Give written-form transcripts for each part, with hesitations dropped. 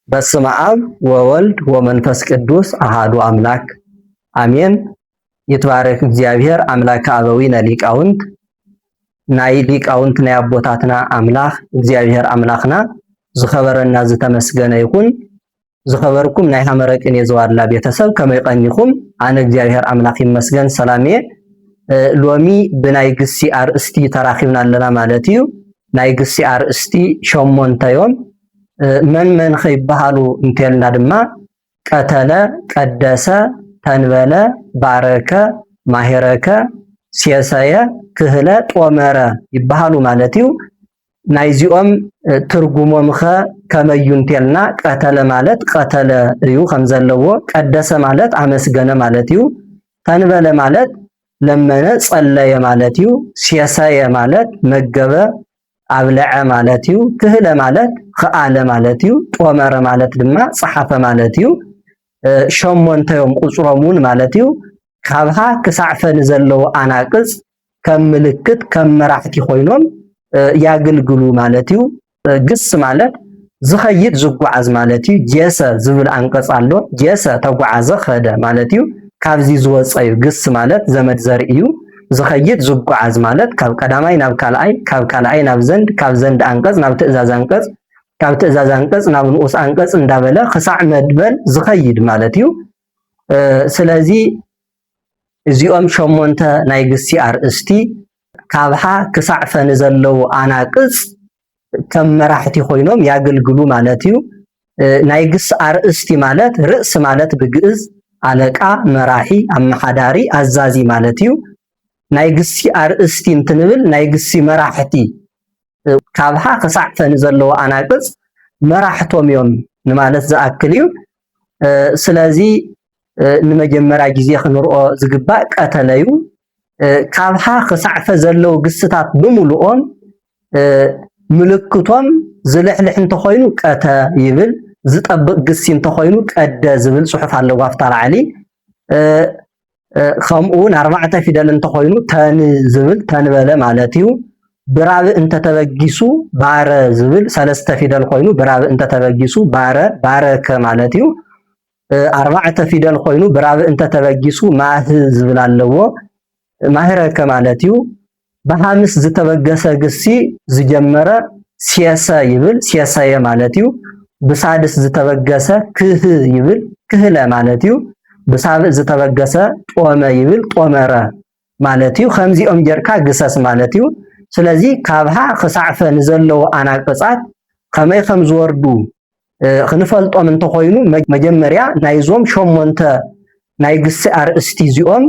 በስመ አብ ወወልድ ወመንፈስ ቅዱስ አሃዱ አምላክ አሜን። ይትባረክ እግዚአብሔር አምላከ አበዊነ ሊቃውንት ናይ ሊቃውንት ናይ አቦታትና አምላክ እግዚአብሔር አምላክና ዝኸበረና ዝተመስገነ ይኹን። ዝኸበርኩም ናይ ሐመረቅን የዘዋላ ቤተሰብ ከመይ ቀኒኹም? አነ እግዚአብሔር አምላክ ይመስገን ሰላሜ። ሎሚ ብናይ ግሲ አርእስቲ ተራኺብና ኣለና ማለት እዩ። ናይ ግሲ አርእስቲ ሸሞንተዮም መን ኸይበሃሉ እንተልና ድማ ቀተለ፣ ቀደሰ፣ ተንበለ፣ ባረከ፣ ማሄረከ፣ ሴሰየ፣ ክህለ፣ ጦመረ ይበሃሉ ማለት እዩ። ናይዚኦም ትርጉሞም ኸ ከመዩ እንተልና ቀተለ ማለት ቀተለ እዩ ከም ዘለዎ፣ ቀደሰ ማለት አመስገነ ማለት እዩ፣ ተንበለ ማለት ለመነ ጸለየ ማለት እዩ፣ ሴሰየ ማለት መገበ አብለዐ ማለት እዩ፣ ክህለ ማለት ኸአለ ማለት እዩ፣ ጦመረ ማለት ድማ ጸሐፈ ማለት እዩ። ሸሞንተዮም ቁጽሮሙን ማለት እዩ። ካብሃ ክሳዕፈን ዘለው አናቅጽ ከም ምልክት ከም መራሕቲ ኮይኖም ያገልግሉ ማለት እዩ። ግስ ማለት ዝኸይድ ዝጓዓዝ ማለት እዩ። ጀሰ ዝብል አንቀጽ አሎ። ጀሰ ተጓዓዘ ኸደ ማለት እዩ። ካብዚ ዝወፀ እዩ። ግስ ማለት ዘመድ ዘርኢ እዩ። ዝኸይድ ዝጓዓዝ ማለት ካብ ቀዳማይ ናብ ካልአይ፣ ካብ ካልአይ ናብ ዘንድ፣ ካብ ዘንድ አንቀጽ ናብ ትእዛዝ አንቀጽ፣ ካብ ትእዛዝ አንቀጽ ናብ ንኡስ አንቀጽ እንዳበለ ክሳዕ መድበል ዝኸይድ ማለት እዩ። ስለዚ እዚኦም ሸሞንተ ናይ ግሲ አርእስቲ ካብሃ ክሳዕ ፈን ዘለው አናቅጽ ከም መራሕቲ ኮይኖም ያገልግሉ ማለት እዩ። ናይ ግስ አርእስቲ ማለት ርእስ ማለት ብግዕዝ አለቃ፣ መራሒ፣ አመሓዳሪ፣ አዛዚ ማለት እዩ። ናይ ግሲ አርእስቲ እንትንብል ናይ ግሲ መራሕቲ ካብሃ ክሳዕ ፈን ዘለው አናቅጽ መራሕቶም እዮም ንማለት ዝአክል እዩ። ስለዚ ንመጀመሪያ ግዜ ክንርኦ ዝግባእ ቀተለ እዩ። ካብሃ ክሳዕ ፈ ዘለው ግስታት ብምሉኦም ምልክቶም ዝልሕልሕ እንተኮይኑ ቀተ ይብል፣ ዝጠብቅ ግሲ እንተኮይኑ ቀደ ዝብል ጽሑፍ ኣለዎ አፍታ ላዕሊ። ከምኡውን 4 ፊደል እንተኮይኑ ተን ዝብል ተንበለ ማለት እዩ። ብራብዕ እንተተበጊሱ ባረ ዝብል 3 ፊደል ኮይኑ ብራብዕ እንተተበጊሱ ባረ ባረከ ማለት እዩ። 4 ፊደል ኮይኑ ብራብዕ እንተተበጊሱ ማህ ዝብል ኣለዎ ማህረከ ማለት እዩ። በሃምስ ዝተበገሰ ግሲ ዝጀመረ ሴሰ ይብል ሴሰየ ማለት እዩ። ብሳድስ ዝተበገሰ ክህ ይብል ክህለ ማለት እዩ። ብሳብዕ ዝተበገሰ ጦመ ይብል ጦመረ ማለት እዩ። ከምዚኦም ጌርካ ግሰስ ማለት እዩ። ስለዚ ካብሃ ክሳዕ ፈ ንዘለው አናቅጻት ከመይ ከም ዝወርዱ ክንፈልጦም እንተኮይኑ መጀመርያ ናይዞም ሸሞንተ ናይ ግሲ አርእስቲ እዚኦም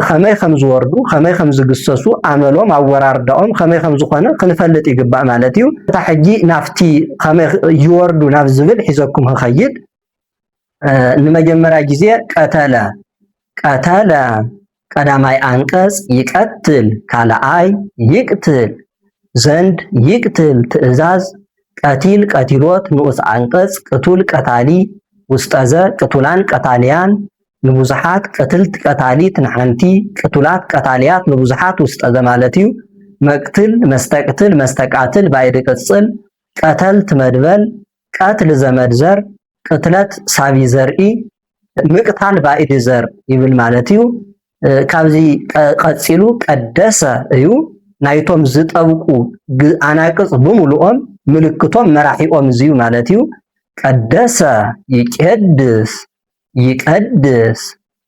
ከመይ ከም ዝወርዱ ከመይ ከም ዝግሰሱ አመሎም አወራርዳኦም ከመይ ከም ዝኾነ ክንፈልጥ ይግባእ ማለት እዩ። እታ ሕጂ ናፍቲ ከመይ ይወርዱ ናብ ዝብል ሒዘኩም ክኸይድ ንመጀመርያ ግዜ ቀተለ ቀተለ ቀዳማይ አንቀጽ ይቀትል፣ ካልአይ ይቅትል፣ ዘንድ ይቅትል ትእዛዝ፣ ቀቲል ቀቲሎት ንኡስ አንቀጽ፣ ቅቱል ቀታሊ ውስጠዘ፣ ቅቱላን ቀታልያን ንቡዝሓት፣ ቅትልት ቀታሊት ንሓንቲ፣ ቅቱላት ቀታልያት ንቡዝሓት ውስጠዘ ማለት እዩ። መቅትል መስተቅትል መስተቃትል ባይድ ቅጽል፣ ቀተልት መድበል፣ ቀትል ዘመድ ዘር፣ ቅትለት ሳቢ ዘርኢ፣ ምቅታል ባይድ ዘር ይብል ማለት እዩ። ካብዚ ቀጺሉ ቀደሰ እዩ። ናይቶም ዝጠብቁ አናቅጽ ብምሉኦም ምልክቶም መራሒኦም እዚዩ ማለት እዩ። ቀደሰ ይቄድስ ይቀድስ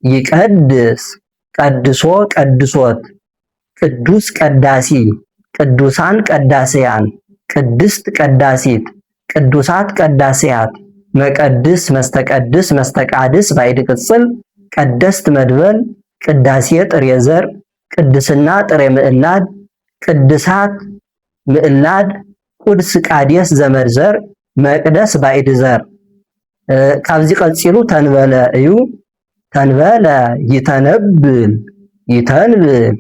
ይቀድስ፣ ቀድሶ ቀድሶት፣ ቅዱስ ቀዳሲ፣ ቅዱሳን ቀዳስያን፣ ቅድስት ቀዳሲት፣ ቅዱሳት ቀዳስያት፣ መቀድስ መስተቀድስ መስተቃድስ ባይድ ቅጽል፣ ቀደስት መድበል፣ ቅዳሴ ጥሬ ዘር፣ ቅድስና ጥሬ ምዕላድ፣ ቅድሳት ምዕላድ፣ ቁድስ ቃዴስ ዘመድ ዘር፣ መቅደስ ባይድ ዘር። ካብዚ ቀጺሉ ተንበለ እዩ። ተንበለ ይተነብል ይተንብል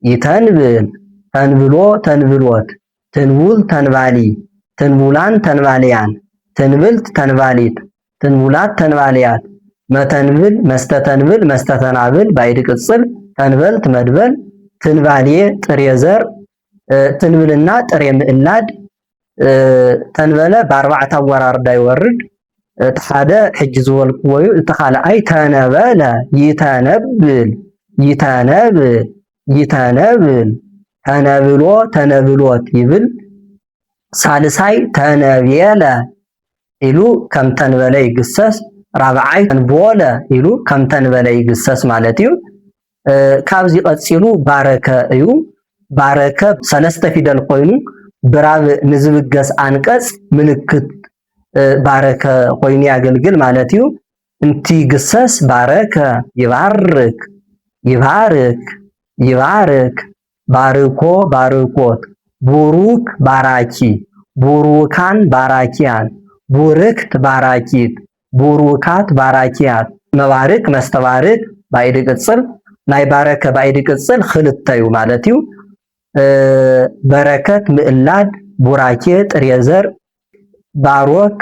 ይተንብል፣ ተንብሎ ተንብሎት፣ ትንቡል ተንባሊ፣ ትንቡላን ተንባልያን፣ ትንብልት ተንባሊት፣ ትንቡላት ተንባልያት፣ መተንብል መስተተንብል መስተተናብል ባይድ ቅጽል፣ ተንበልት መድበል፣ ትንባልየ ጥሬ ዘር፣ ትንብልና ጥሬ ምዕላድ፣ ተንበለ በ4 አወራርዳ ይወርድ፣ ተሓደ ሕጂ ዝበልክዎ ተኻልኣይ ተነበለ ይተነብል ይተነብል ይተነብል ተነብሎ ተነብሎት ይብል ሳልሳይ ተነብየለ ኢሉ ከም ተንበለ ይግሰስ ራብዓይ ተንቦለ ኢሉ ከም ተንበለ ይግሰስ ማለት እዩ ካብዚ ቀፂሉ ባረከ እዩ ባረከ ሰለስተ ፊደል ኮይኑ ብራብ ንዝብገስ አንቀጽ ምልክት ባረከ ኮይኑ ያገልግል ማለት እዩ እንቲ ግሰስ ባረከ ይባርክ ይባርክ ይባርክ ባርኮ ባርኮት ቡሩክ ባራኪ ቡሩካን ባራኪያን ቡርክት ባራኪት ቡሩካት ባራኪያት መባርክ መስተባርክ ባይድ ቅጽል ናይ ባረከ ባይድ ቅጽል ክልተ እዩ ማለት እዩ በረከት ምዕላድ ቡራኬ ጥሬዘር ባሮክ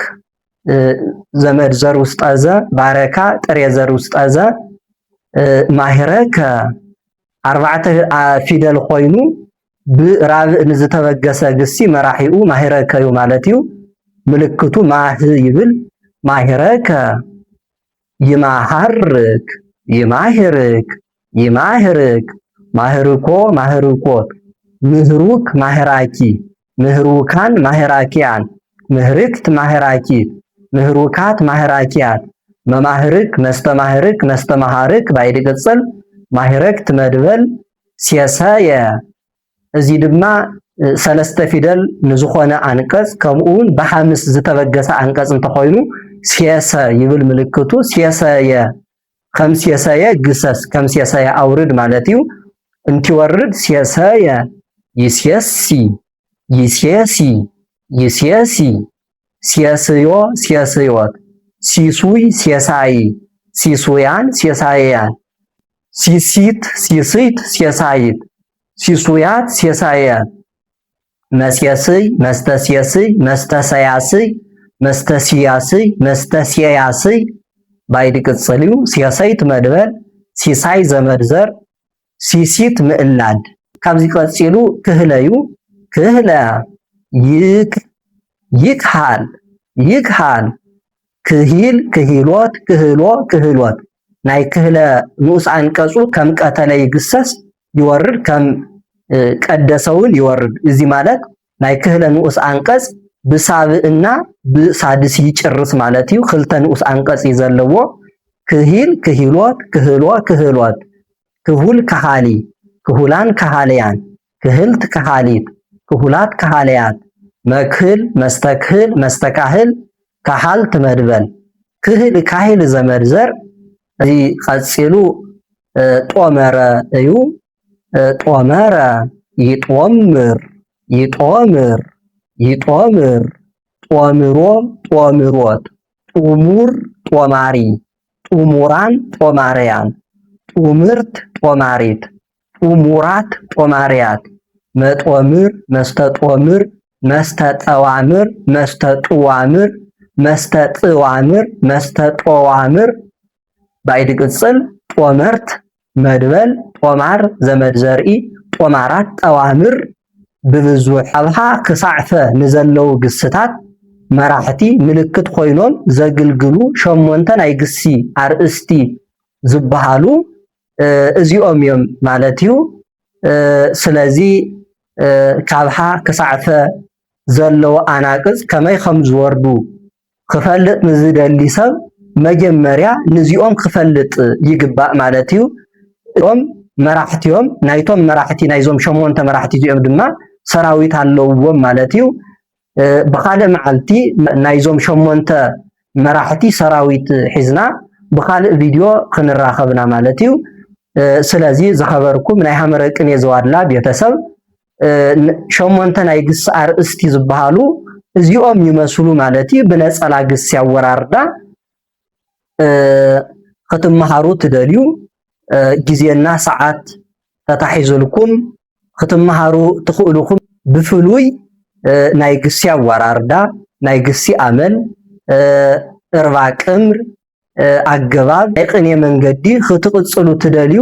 ዘመድ ዘር ውስጠዘ ባረካ ጥሬዘር ውስጠዘ ማህረከ አርባዕተ ፊደል ኮይኑ ብራብዕ ንዝተበገሰ ግሲ መራሒኡ ማህረከ እዩ ማለት እዩ ምልክቱ ማህ ይብል ማህረከ ይማሃርክ ይማህርክ ይማህርክ ማህርኮ ማህርኮት ምህሩክ ማህራኪ ምህሩካን ማህራኪያን ምህርክት ማህራኪት ምህሩካት ማህራኪያት መማህርክ መስተማህርክ መስተማሃርክ ባይድ ቅጽል ማህረክት መድበል ሲሰየ እዚ ድማ ሰለስተ ፊደል ንዝኾነ አንቀጽ ከምኡን በሐምስ ዝተበገሰ አንቀጽ እንተኾይኑ ሲሰ ይብል ምልክቱ ሲሰየ ከም ሲሰየ ግሰስ ከም ሲሰየ አውርድ ማለት እዩ እንቲወርድ ሲሰየ ይስየሲ ይስየሲ ይስየሲ ሲስዮ ሲስዮት ሲሱይ ሲሳይ ሲሱያን ሲሳያን ሲሲት ሲሲት ሲሳይት ሲሱያት ሲሳያት መስየስይ መስተስየስይ መስተሰያስይ መስተስያስይ መስተስያስይ ባይድ ቅጽል እዩ ሲሰይት መድበል ሲሳይ ዘመድ ዘር ሲሲት ምዕላድ ካብዚ ቀፂሉ ክህለ እዩ ክህለ ይክ ይክሃል ይክሃል ክሂል ክሂሎት ክህሎ ክህሎት ናይ ክህለ ንኡስ አንቀጹ ከም ቀተለ ይግሰስ ይወርድ ከም ቀደሰውን ይወርድ እዚ ማለት ናይ ክህለ ንኡስ አንቀጽ ብሳብእና ብሳድስ ይጭርስ ማለት እዩ ክልተ ንኡስ አንቀጽ ይዘለዎ ክሂል ክሂሎት ክህሎ ክህሎት ክሁል ከሃሊ ክሁላን ከሃልያን ክህልት ከሃሊት ክሁላት ከሃልያት መክህል መስተክህል መስተካህል ካሃልት መድበል ክህል ካህል ዘመድ ዘር እዚ ቀፂሉ ጦመረ እዩ ጦመረ ይጦምር ይጦምር ይጦምር ጦምሮ ጦምሮት ጡሙር ጦማሪ ጡሙራን ጦማርያን ጡምርት ጦማሪት ጡሙራት ጦማርያት መጦምር መስተጦምር መስተጠዋምር መስተጥዋምር መስተጥዋምር መስተጦዋምር ባይድ ቅጽል ጦመርት መድበል ጦማር ዘመድ ዘርኢ ጦማራት ጠዋምር ብብዙሕ ኣብሃ ክሳዕፈ ንዘለው ግስታት መራሕቲ ምልክት ኮይኖም ዘግልግሉ ሸሞንተ ናይ ግሲ አርእስቲ ዝበሃሉ እዚኦም እዮም ማለት እዩ ስለዚ ካብሃ ክሳዕፈ ዘለው አናቅጽ ከመይ ከም ዝወርዱ ክፈልጥ ንዝደሊ ሰብ መጀመርያ ንዚኦም ክፈልጥ ይግባእ ማለት እዩ እቶም መራሕቲዮም ናይቶም መራሕቲ ናይዞም ሸሞንተ መራሕቲ እዚኦም ድማ ሰራዊት ኣለውዎም ማለት እዩ ብኻልእ መዓልቲ ናይዞም ሸሞንተ መራሕቲ ሰራዊት ሒዝና ብኻልእ ቪድዮ ክንራኸብና ማለት እዩ ስለዚ ዝኸበርኩም ናይ ሃመረ ቅኔ ዘዋድላ ቤተሰብ ሸሞንተ ናይ ግስ አርእስቲ ዝበሃሉ እዚኦም ይመስሉ ማለት እዩ ብነፀላ ግስ ያወራርዳ ክትመሃሩ ትደልዩ ጊዜና ሰዓት ተታሒዙልኩም ክትመሃሩ ትኽእሉኩም ብፍሉይ ናይ ግሲ አወራርዳ ናይ ግሲ አመል እርባ ቅምር አገባብ ናይ ቅኔ መንገዲ ክትቅጽሉ ትደልዩ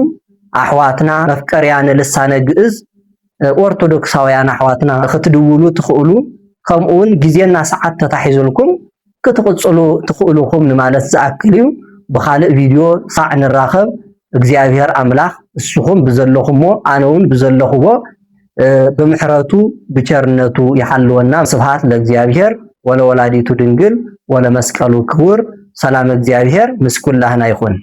አሕዋትና መፍቀርያነ ልሳነ ግዕዝ ኦርቶዶክሳውያን አሕዋትና ክትድውሉ ትኽእሉ ከምኡውን ጊዜና ሰዓት ተታሒዙልኩም ክትቅፅሉ ትኽእሉኩም ንማለት ዝኣክል እዩ። ብኻልእ ቪድዮ ሳዕ ንራኸብ። እግዚአብሔር አምላክ እስኹም ብዘለኹሞ ኣነውን ብዘለኹዎ ብምሕረቱ ብቸርነቱ ይሓልወና። ስብሃት ለእግዚአብሔር ወለወላዲቱ ድንግል ወለመስቀሉ ክቡር። ሰላም እግዚአብሔር ምስ ኩላህና ይኹን።